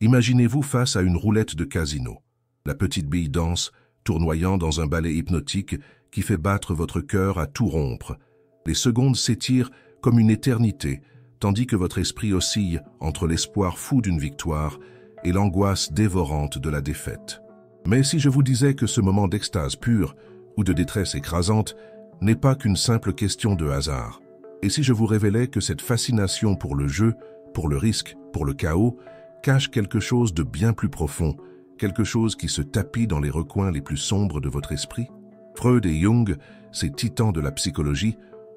Imaginez-vous face à une roulette de casino. La petite bille danse, tournoyant dans un ballet hypnotique qui fait battre votre cœur à tout rompre. Les secondes s'étirent comme une éternité, tandis que votre esprit oscille entre l'espoir fou d'une victoire et l'angoisse dévorante de la défaite. Mais si je vous disais que ce moment d'extase pure ou de détresse écrasante n'est pas qu'une simple question de hasard, et si je vous révélais que cette fascination pour le jeu, pour le risque, pour le chaos, cache quelque chose de bien plus profond, quelque chose qui se tapit dans les recoins les plus sombres de votre esprit? Freud et Jung, ces titans de la psychologie,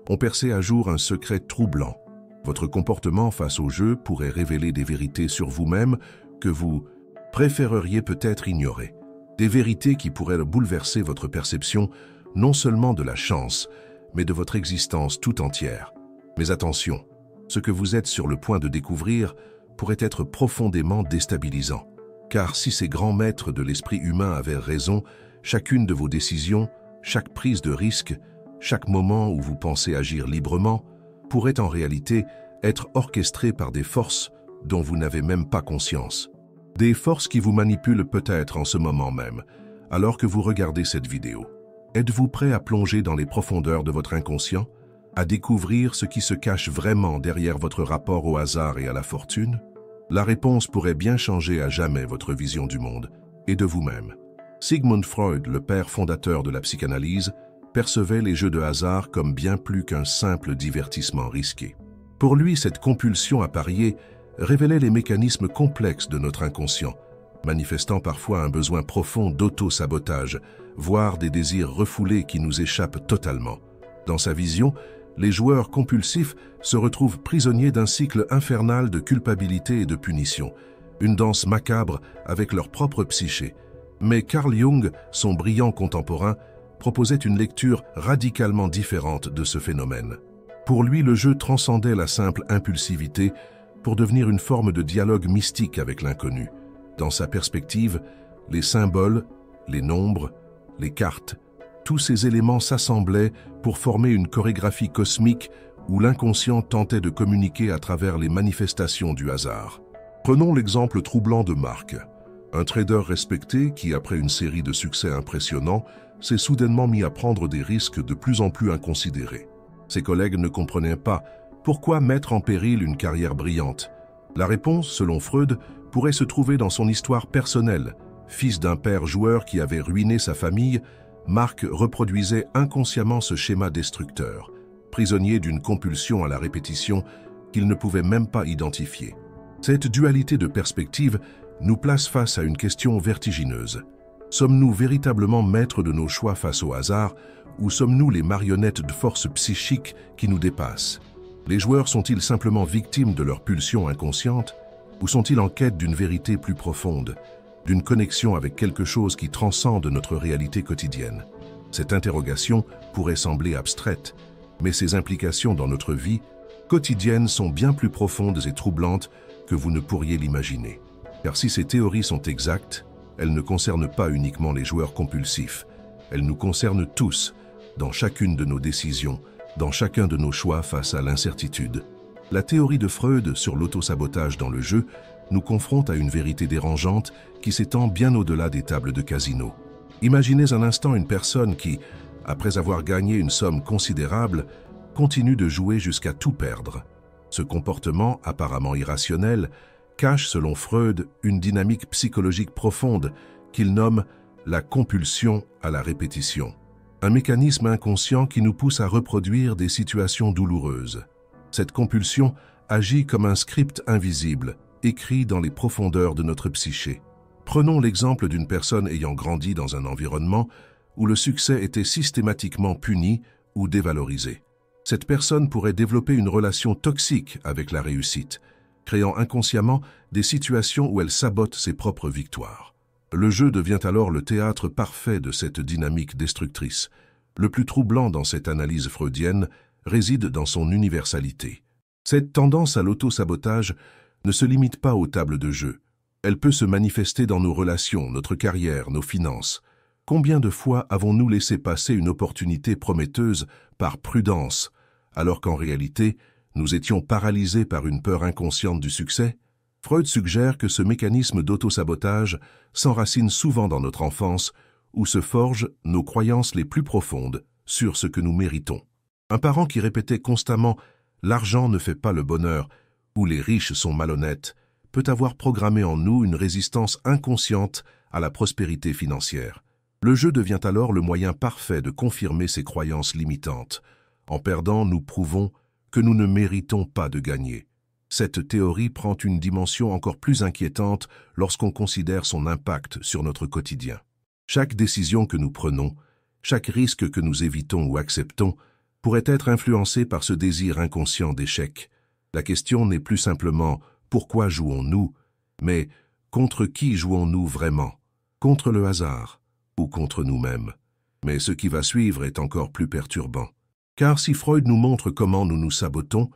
ont percé à jour un secret troublant. Votre comportement face au jeu pourrait révéler des vérités sur vous-même que vous préféreriez peut-être ignorer. Des vérités qui pourraient bouleverser votre perception non seulement de la chance, mais de votre existence tout entière. Mais attention, ce que vous êtes sur le point de découvrir pourrait être profondément déstabilisant. Car si ces grands maîtres de l'esprit humain avaient raison, chacune de vos décisions, chaque prise de risque, chaque moment où vous pensez agir librement, pourrait en réalité être orchestrée par des forces dont vous n'avez même pas conscience. Des forces qui vous manipulent peut-être en ce moment même, alors que vous regardez cette vidéo. Êtes-vous prêt à plonger dans les profondeurs de votre inconscient, à découvrir ce qui se cache vraiment derrière votre rapport au hasard et à la fortune? La réponse pourrait bien changer à jamais votre vision du monde et de vous-même. Sigmund Freud, le père fondateur de la psychanalyse, percevait les jeux de hasard comme bien plus qu'un simple divertissement risqué. Pour lui, cette compulsion à parier révélait les mécanismes complexes de notre inconscient, manifestant parfois un besoin profond d'auto-sabotage, voire des désirs refoulés qui nous échappent totalement. Dans sa vision, les joueurs compulsifs se retrouvent prisonniers d'un cycle infernal de culpabilité et de punition, une danse macabre avec leur propre psyché. Mais Carl Jung, son brillant contemporain, proposait une lecture radicalement différente de ce phénomène. Pour lui, le jeu transcendait la simple impulsivité pour devenir une forme de dialogue mystique avec l'inconnu. Dans sa perspective, les symboles, les nombres, les cartes, tous ces éléments s'assemblaient pour former une chorégraphie cosmique où l'inconscient tentait de communiquer à travers les manifestations du hasard. Prenons l'exemple troublant de Mark, un trader respecté qui, après une série de succès impressionnants, s'est soudainement mis à prendre des risques de plus en plus inconsidérés. Ses collègues ne comprenaient pas pourquoi mettre en péril une carrière brillante. La réponse, selon Freud, pourrait se trouver dans son histoire personnelle. Fils d'un père joueur qui avait ruiné sa famille, Mark reproduisait inconsciemment ce schéma destructeur, prisonnier d'une compulsion à la répétition qu'il ne pouvait même pas identifier. Cette dualité de perspective nous place face à une question vertigineuse. Sommes-nous véritablement maîtres de nos choix face au hasard, ou sommes-nous les marionnettes de forces psychiques qui nous dépassent? Les joueurs sont-ils simplement victimes de leur pulsion inconsciente, ou sont-ils en quête d'une vérité plus profonde, d'une connexion avec quelque chose qui transcende notre réalité quotidienne? Cette interrogation pourrait sembler abstraite, mais ses implications dans notre vie quotidienne sont bien plus profondes et troublantes que vous ne pourriez l'imaginer. Car si ces théories sont exactes, elles ne concernent pas uniquement les joueurs compulsifs, elles nous concernent tous, dans chacune de nos décisions, dans chacun de nos choix face à l'incertitude. La théorie de Freud sur l'autosabotage dans le jeu nous confronte à une vérité dérangeante qui s'étend bien au-delà des tables de casino. Imaginez un instant une personne qui, après avoir gagné une somme considérable, continue de jouer jusqu'à tout perdre. Ce comportement, apparemment irrationnel, cache, selon Freud, une dynamique psychologique profonde qu'il nomme la compulsion à la répétition. Un mécanisme inconscient qui nous pousse à reproduire des situations douloureuses. Cette compulsion agit comme un script invisible, écrit dans les profondeurs de notre psyché. Prenons l'exemple d'une personne ayant grandi dans un environnement où le succès était systématiquement puni ou dévalorisé. Cette personne pourrait développer une relation toxique avec la réussite, créant inconsciemment des situations où elle sabote ses propres victoires. Le jeu devient alors le théâtre parfait de cette dynamique destructrice. Le plus troublant dans cette analyse freudienne réside dans son universalité. Cette tendance à l'auto-sabotage ne se limite pas aux tables de jeu. Elle peut se manifester dans nos relations, notre carrière, nos finances. Combien de fois avons-nous laissé passer une opportunité prometteuse par prudence, alors qu'en réalité, nous étions paralysés par une peur inconsciente du succès? Freud suggère que ce mécanisme d'auto-sabotage s'enracine souvent dans notre enfance, où se forgent nos croyances les plus profondes sur ce que nous méritons. Un parent qui répétait constamment « l'argent ne fait pas le bonheur » ou « les riches sont malhonnêtes » peut avoir programmé en nous une résistance inconsciente à la prospérité financière. Le jeu devient alors le moyen parfait de confirmer ces croyances limitantes. En perdant, nous prouvons que nous ne méritons pas de gagner. Cette théorie prend une dimension encore plus inquiétante lorsqu'on considère son impact sur notre quotidien. Chaque décision que nous prenons, chaque risque que nous évitons ou acceptons, pourrait être influencé par ce désir inconscient d'échec. La question n'est plus simplement « pourquoi jouons-nous ?», mais « contre qui jouons-nous vraiment ? Contre le hasard ou contre nous-mêmes ?» Mais ce qui va suivre est encore plus perturbant. Car si Freud nous montre comment nous nous sabotons,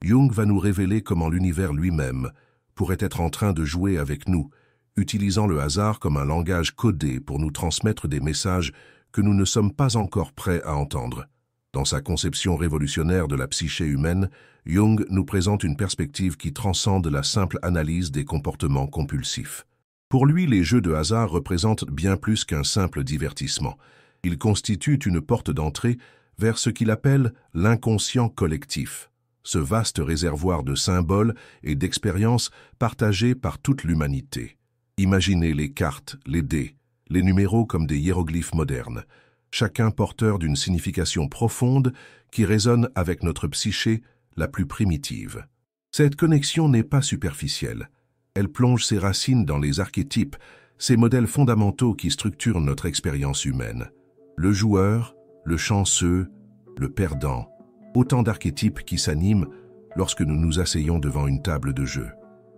Jung va nous révéler comment l'univers lui-même pourrait être en train de jouer avec nous, utilisant le hasard comme un langage codé pour nous transmettre des messages que nous ne sommes pas encore prêts à entendre. Dans sa conception révolutionnaire de la psyché humaine, Jung nous présente une perspective qui transcende la simple analyse des comportements compulsifs. Pour lui, les jeux de hasard représentent bien plus qu'un simple divertissement. Ils constituent une porte d'entrée vers ce qu'il appelle l'inconscient collectif, ce vaste réservoir de symboles et d'expériences partagées par toute l'humanité. Imaginez les cartes, les dés, les numéros comme des hiéroglyphes modernes, chacun porteur d'une signification profonde qui résonne avec notre psyché la plus primitive. Cette connexion n'est pas superficielle. Elle plonge ses racines dans les archétypes, ces modèles fondamentaux qui structurent notre expérience humaine. Le joueur, le chanceux, le perdant, autant d'archétypes qui s'animent lorsque nous nous asseyons devant une table de jeu.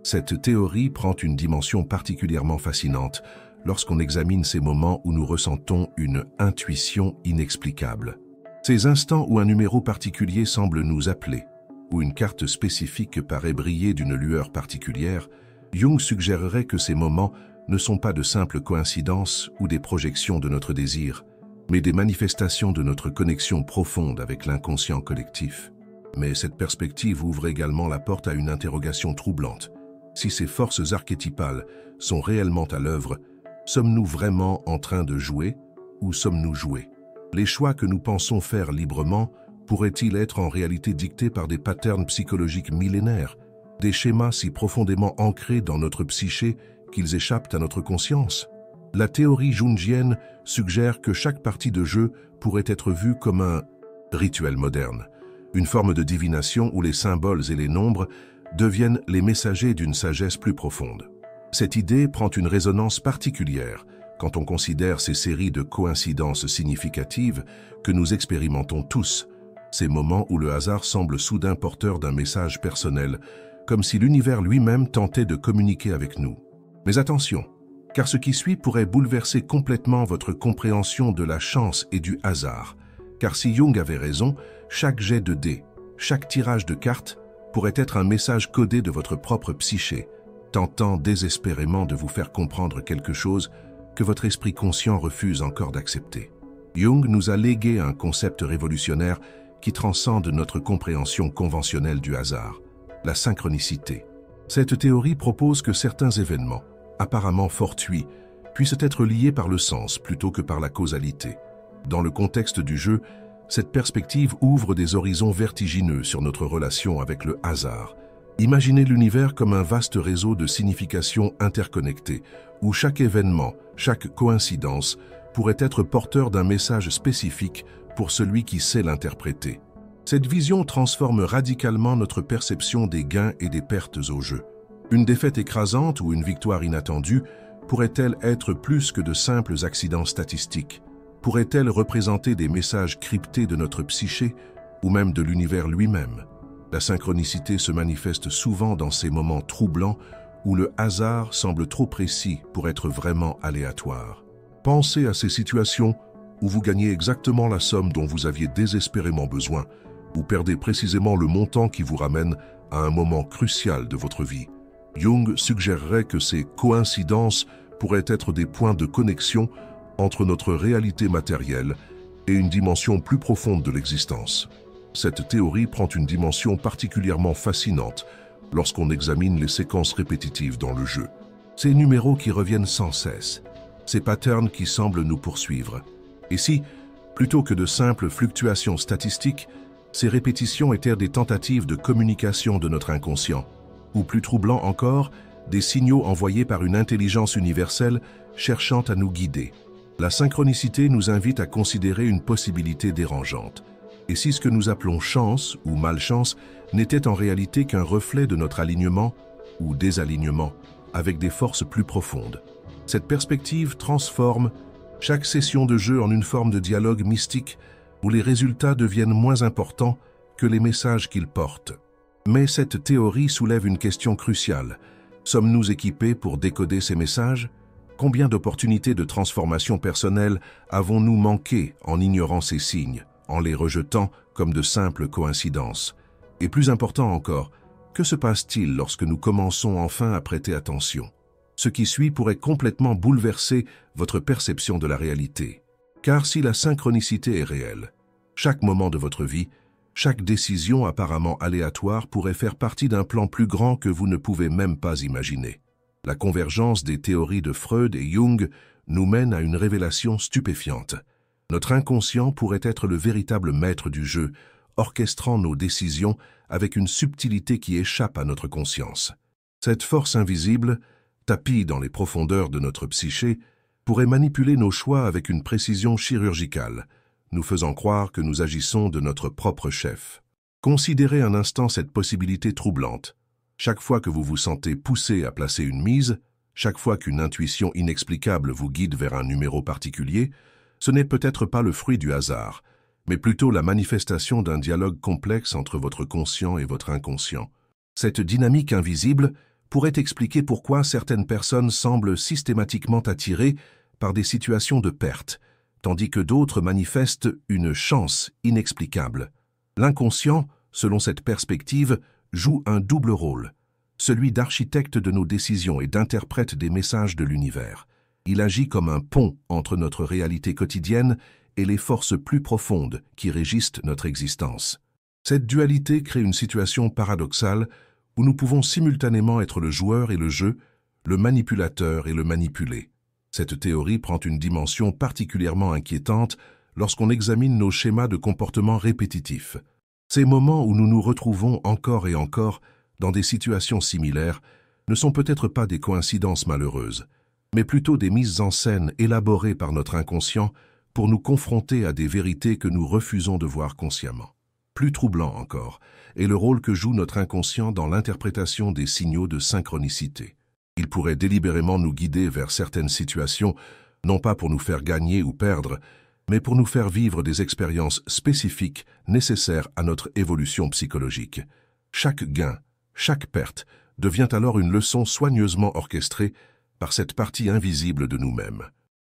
Cette théorie prend une dimension particulièrement fascinante lorsqu'on examine ces moments où nous ressentons une intuition inexplicable. Ces instants où un numéro particulier semble nous appeler, où une carte spécifique paraît briller d'une lueur particulière, Jung suggérerait que ces moments ne sont pas de simples coïncidences ou des projections de notre désir, mais des manifestations de notre connexion profonde avec l'inconscient collectif. Mais cette perspective ouvre également la porte à une interrogation troublante. Si ces forces archétypales sont réellement à l'œuvre, sommes-nous vraiment en train de jouer ou sommes-nous joués? Les choix que nous pensons faire librement pourraient-ils être en réalité dictés par des patterns psychologiques millénaires, des schémas si profondément ancrés dans notre psyché qu'ils échappent à notre conscience? La théorie jungienne suggère que chaque partie de jeu pourrait être vue comme un rituel moderne, une forme de divination où les symboles et les nombres deviennent les messagers d'une sagesse plus profonde. Cette idée prend une résonance particulière quand on considère ces séries de coïncidences significatives que nous expérimentons tous, ces moments où le hasard semble soudain porteur d'un message personnel, comme si l'univers lui-même tentait de communiquer avec nous. Mais attention, car ce qui suit pourrait bouleverser complètement votre compréhension de la chance et du hasard. Car si Jung avait raison, chaque jet de dés, chaque tirage de cartes pourrait être un message codé de votre propre psyché, tentant désespérément de vous faire comprendre quelque chose que votre esprit conscient refuse encore d'accepter. Jung nous a légué un concept révolutionnaire qui transcende notre compréhension conventionnelle du hasard, la synchronicité. Cette théorie propose que certains événements, apparemment fortuits, puissent être liés par le sens plutôt que par la causalité. Dans le contexte du jeu, cette perspective ouvre des horizons vertigineux sur notre relation avec le hasard. Imaginez l'univers comme un vaste réseau de significations interconnectées, où chaque événement, chaque coïncidence, pourrait être porteur d'un message spécifique pour celui qui sait l'interpréter. Cette vision transforme radicalement notre perception des gains et des pertes au jeu. Une défaite écrasante ou une victoire inattendue pourrait-elle être plus que de simples accidents statistiques? Pourrait-elle représenter des messages cryptés de notre psyché ou même de l'univers lui-même? La synchronicité se manifeste souvent dans ces moments troublants où le hasard semble trop précis pour être vraiment aléatoire. Pensez à ces situations où vous gagnez exactement la somme dont vous aviez désespérément besoin, ou perdez précisément le montant qui vous ramène à un moment crucial de votre vie. Jung suggérerait que ces coïncidences pourraient être des points de connexion entre notre réalité matérielle et une dimension plus profonde de l'existence. Cette théorie prend une dimension particulièrement fascinante lorsqu'on examine les séquences répétitives dans le jeu. Ces numéros qui reviennent sans cesse, ces patterns qui semblent nous poursuivre. Et si, plutôt que de simples fluctuations statistiques, ces répétitions étaient des tentatives de communication de notre inconscient, ou plus troublant encore, des signaux envoyés par une intelligence universelle cherchant à nous guider. La synchronicité nous invite à considérer une possibilité dérangeante. Et si ce que nous appelons chance ou malchance n'était en réalité qu'un reflet de notre alignement ou désalignement avec des forces plus profondes. Cette perspective transforme chaque session de jeu en une forme de dialogue mystique où les résultats deviennent moins importants que les messages qu'ils portent. Mais cette théorie soulève une question cruciale. Sommes-nous équipés pour décoder ces messages? Combien d'opportunités de transformation personnelle avons-nous manqué en ignorant ces signes, en les rejetant comme de simples coïncidences? Et plus important encore, que se passe-t-il lorsque nous commençons enfin à prêter attention? Ce qui suit pourrait complètement bouleverser votre perception de la réalité. Car si la synchronicité est réelle, chaque moment de votre vie, chaque décision apparemment aléatoire pourrait faire partie d'un plan plus grand que vous ne pouvez même pas imaginer. La convergence des théories de Freud et Jung nous mène à une révélation stupéfiante. Notre inconscient pourrait être le véritable maître du jeu, orchestrant nos décisions avec une subtilité qui échappe à notre conscience. Cette force invisible, tapie dans les profondeurs de notre psyché, pourrait manipuler nos choix avec une précision chirurgicale, nous faisant croire que nous agissons de notre propre chef. Considérez un instant cette possibilité troublante. Chaque fois que vous vous sentez poussé à placer une mise, chaque fois qu'une intuition inexplicable vous guide vers un numéro particulier, ce n'est peut-être pas le fruit du hasard, mais plutôt la manifestation d'un dialogue complexe entre votre conscient et votre inconscient. Cette dynamique invisible pourrait expliquer pourquoi certaines personnes semblent systématiquement attirées par des situations de perte, tandis que d'autres manifestent une chance inexplicable. L'inconscient, selon cette perspective, joue un double rôle, celui d'architecte de nos décisions et d'interprète des messages de l'univers. Il agit comme un pont entre notre réalité quotidienne et les forces plus profondes qui régissent notre existence. Cette dualité crée une situation paradoxale où nous pouvons simultanément être le joueur et le jeu, le manipulateur et le manipulé. Cette théorie prend une dimension particulièrement inquiétante lorsqu'on examine nos schémas de comportement répétitifs. Ces moments où nous nous retrouvons encore et encore dans des situations similaires ne sont peut-être pas des coïncidences malheureuses, mais plutôt des mises en scène élaborées par notre inconscient pour nous confronter à des vérités que nous refusons de voir consciemment. Plus troublant encore est le rôle que joue notre inconscient dans l'interprétation des signaux de synchronicité. Il pourrait délibérément nous guider vers certaines situations, non pas pour nous faire gagner ou perdre, mais pour nous faire vivre des expériences spécifiques nécessaires à notre évolution psychologique. Chaque gain, chaque perte devient alors une leçon soigneusement orchestrée par cette partie invisible de nous-mêmes.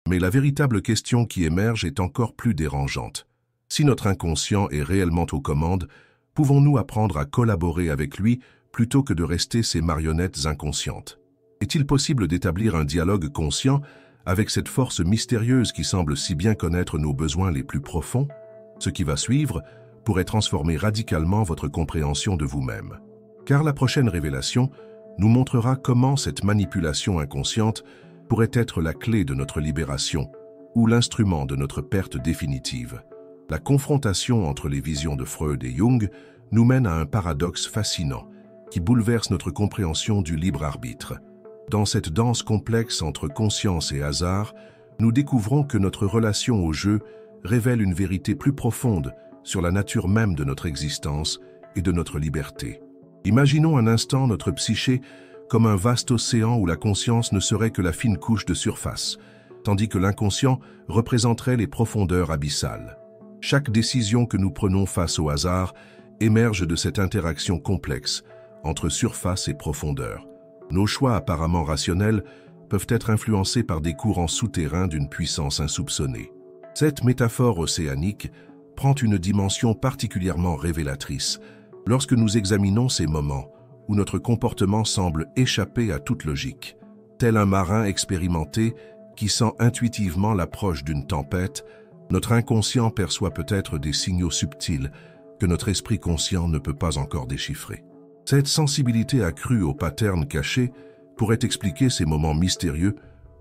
Mais la véritable question qui émerge est encore plus dérangeante. Si notre inconscient est réellement aux commandes, pouvons-nous apprendre à collaborer avec lui plutôt que de rester ses marionnettes inconscientes? Est-il possible d'établir un dialogue conscient avec cette force mystérieuse qui semble si bien connaître nos besoins les plus profonds? Ce qui va suivre pourrait transformer radicalement votre compréhension de vous-même. Car la prochaine révélation nous montrera comment cette manipulation inconsciente pourrait être la clé de notre libération ou l'instrument de notre perte définitive. La confrontation entre les visions de Freud et Jung nous mène à un paradoxe fascinant qui bouleverse notre compréhension du libre arbitre. Dans cette danse complexe entre conscience et hasard, nous découvrons que notre relation au jeu révèle une vérité plus profonde sur la nature même de notre existence et de notre liberté. Imaginons un instant notre psyché comme un vaste océan où la conscience ne serait que la fine couche de surface, tandis que l'inconscient représenterait les profondeurs abyssales. Chaque décision que nous prenons face au hasard émerge de cette interaction complexe entre surface et profondeur. Nos choix apparemment rationnels peuvent être influencés par des courants souterrains d'une puissance insoupçonnée. Cette métaphore océanique prend une dimension particulièrement révélatrice lorsque nous examinons ces moments où notre comportement semble échapper à toute logique. Tel un marin expérimenté qui sent intuitivement l'approche d'une tempête, notre inconscient perçoit peut-être des signaux subtils que notre esprit conscient ne peut pas encore déchiffrer. Cette sensibilité accrue aux patterns cachés pourrait expliquer ces moments mystérieux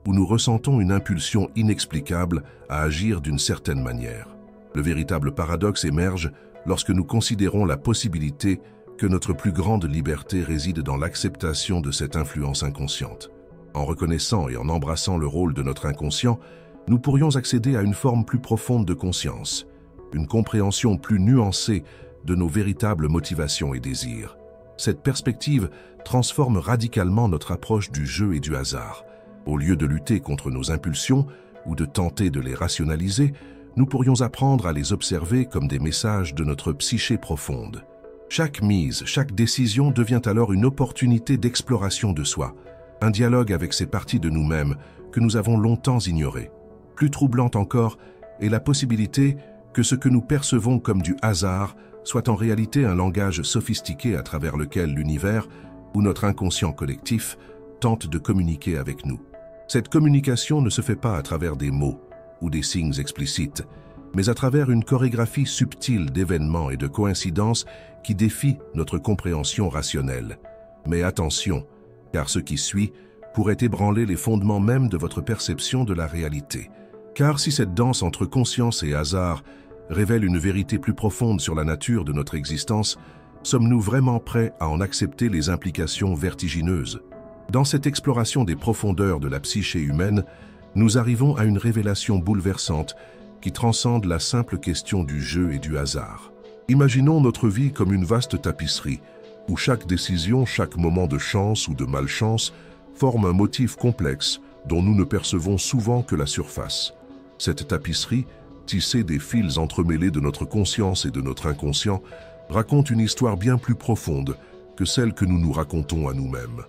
où nous ressentons une impulsion inexplicable à agir d'une certaine manière. Le véritable paradoxe émerge lorsque nous considérons la possibilité que notre plus grande liberté réside dans l'acceptation de cette influence inconsciente. En reconnaissant et en embrassant le rôle de notre inconscient, nous pourrions accéder à une forme plus profonde de conscience, une compréhension plus nuancée de nos véritables motivations et désirs. Cette perspective transforme radicalement notre approche du jeu et du hasard. Au lieu de lutter contre nos impulsions ou de tenter de les rationaliser, nous pourrions apprendre à les observer comme des messages de notre psyché profonde. Chaque mise, chaque décision devient alors une opportunité d'exploration de soi, un dialogue avec ces parties de nous-mêmes que nous avons longtemps ignorées. Plus troublante encore est la possibilité que ce que nous percevons comme du hasard soit en réalité un langage sophistiqué à travers lequel l'univers ou notre inconscient collectif tente de communiquer avec nous. Cette communication ne se fait pas à travers des mots ou des signes explicites, mais à travers une chorégraphie subtile d'événements et de coïncidences qui défie notre compréhension rationnelle. Mais attention, car ce qui suit pourrait ébranler les fondements même de votre perception de la réalité. Car si cette danse entre conscience et hasard révèle une vérité plus profonde sur la nature de notre existence, sommes-nous vraiment prêts à en accepter les implications vertigineuses? Dans cette exploration des profondeurs de la psyché humaine, nous arrivons à une révélation bouleversante qui transcende la simple question du jeu et du hasard. Imaginons notre vie comme une vaste tapisserie, où chaque décision, chaque moment de chance ou de malchance forme un motif complexe dont nous ne percevons souvent que la surface. Cette tapisserie, tissée des fils entremêlés de notre conscience et de notre inconscient, raconte une histoire bien plus profonde que celle que nous nous racontons à nous-mêmes.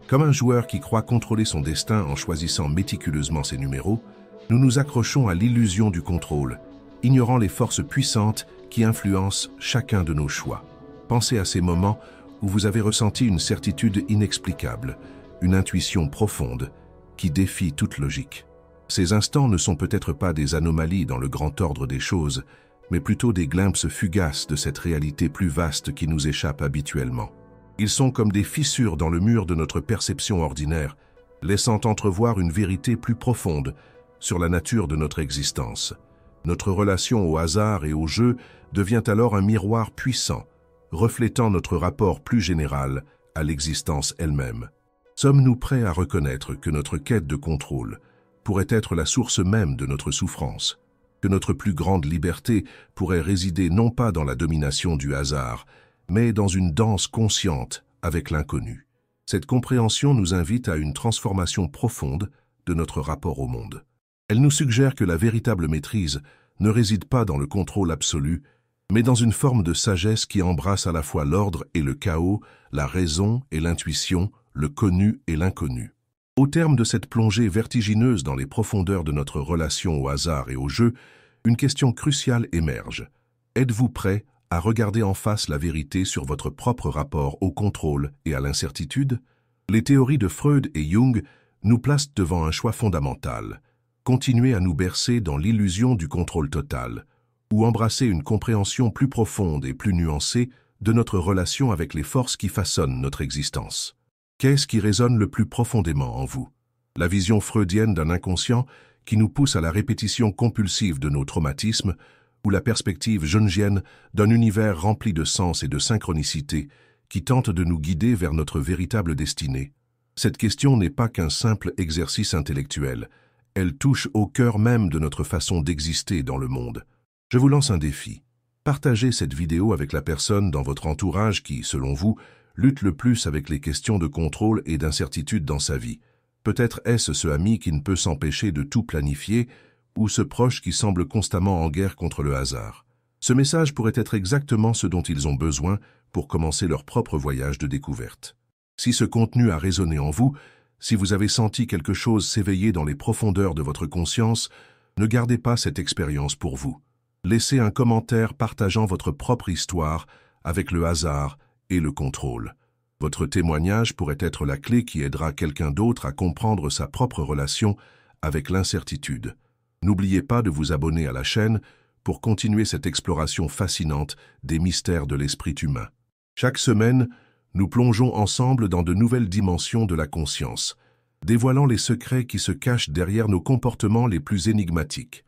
Comme un joueur qui croit contrôler son destin en choisissant méticuleusement ses numéros, nous nous accrochons à l'illusion du contrôle, ignorant les forces puissantes qui influencent chacun de nos choix. Pensez à ces moments où vous avez ressenti une certitude inexplicable, une intuition profonde qui défie toute logique. Ces instants ne sont peut-être pas des anomalies dans le grand ordre des choses, mais plutôt des glimpses fugaces de cette réalité plus vaste qui nous échappe habituellement. Ils sont comme des fissures dans le mur de notre perception ordinaire, laissant entrevoir une vérité plus profonde sur la nature de notre existence. Notre relation au hasard et au jeu devient alors un miroir puissant, reflétant notre rapport plus général à l'existence elle-même. Sommes-nous prêts à reconnaître que notre quête de contrôle pourrait être la source même de notre souffrance, que notre plus grande liberté pourrait résider non pas dans la domination du hasard, mais dans une danse consciente avec l'inconnu? Cette compréhension nous invite à une transformation profonde de notre rapport au monde. Elle nous suggère que la véritable maîtrise ne réside pas dans le contrôle absolu, mais dans une forme de sagesse qui embrasse à la fois l'ordre et le chaos, la raison et l'intuition, le connu et l'inconnu. Au terme de cette plongée vertigineuse dans les profondeurs de notre relation au hasard et au jeu, une question cruciale émerge. Êtes-vous prêt à regarder en face la vérité sur votre propre rapport au contrôle et à l'incertitude? Les théories de Freud et Jung nous placent devant un choix fondamental. Continuer à nous bercer dans l'illusion du contrôle total, ou embrasser une compréhension plus profonde et plus nuancée de notre relation avec les forces qui façonnent notre existence. Qu'est-ce qui résonne le plus profondément en vous? La vision freudienne d'un inconscient qui nous pousse à la répétition compulsive de nos traumatismes, ou la perspective jungienne d'un univers rempli de sens et de synchronicité qui tente de nous guider vers notre véritable destinée? Cette question n'est pas qu'un simple exercice intellectuel, elle touche au cœur même de notre façon d'exister dans le monde. Je vous lance un défi. Partagez cette vidéo avec la personne dans votre entourage qui, selon vous, lutte le plus avec les questions de contrôle et d'incertitude dans sa vie. Peut-être est-ce ce ami qui ne peut s'empêcher de tout planifier ou ce proche qui semble constamment en guerre contre le hasard. Ce message pourrait être exactement ce dont ils ont besoin pour commencer leur propre voyage de découverte. Si ce contenu a résonné en vous, si vous avez senti quelque chose s'éveiller dans les profondeurs de votre conscience, ne gardez pas cette expérience pour vous. Laissez un commentaire partageant votre propre histoire avec le hasard et le contrôle. Votre témoignage pourrait être la clé qui aidera quelqu'un d'autre à comprendre sa propre relation avec l'incertitude. N'oubliez pas de vous abonner à la chaîne pour continuer cette exploration fascinante des mystères de l'esprit humain. Chaque semaine, nous plongeons ensemble dans de nouvelles dimensions de la conscience, dévoilant les secrets qui se cachent derrière nos comportements les plus énigmatiques.